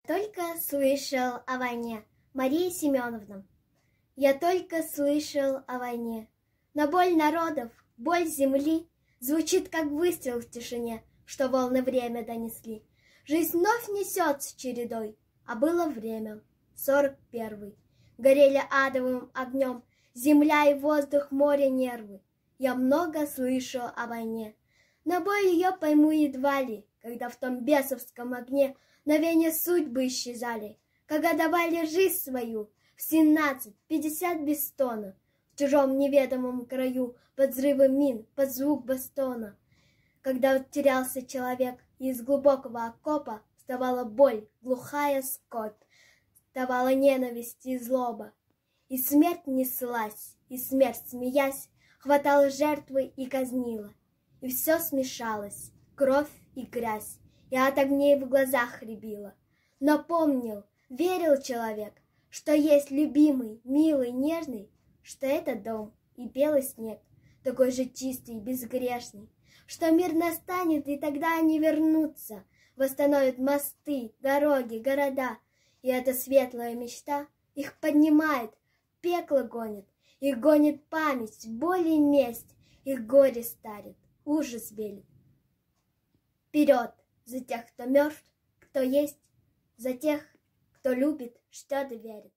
Только слышал о войне. Мария Семеновна. Я только слышал о войне. Но боль народов, боль земли звучит, как выстрел в тишине, что волны время донесли. Жизнь вновь несется чередой, а было время, 41-й. Горели адовым огнем земля и воздух, море, нервы. Я много слышу о войне, но бой ее пойму едва ли, когда в том бесовском огне мгновенья судьбы исчезали, когда давали жизнь свою в 17-50 без стона, в чужом неведомом краю, под взрывы мин, под звук бастона. Когда терялся человек, и из глубокого окопа вставала боль, глухая скорбь, вставала ненависть и злоба. И смерть неслась, и смерть, смеясь, хватала жертвы и казнила. И все смешалось, кровь и грязь, и от огней в глазах рябило. Но помнил, верил человек, что есть любимый, милый, нежный, что это дом и белый снег, такой же чистый, безгрешный, что мир настанет, и тогда они вернутся, восстановят мосты, дороги, города, и эта светлая мечта их поднимает, пекло гонит, их гонит память, боль и месть, их горе старит, ужас белит. Вперед за тех, кто мертв, кто есть, за тех, кто любит, что-то верит.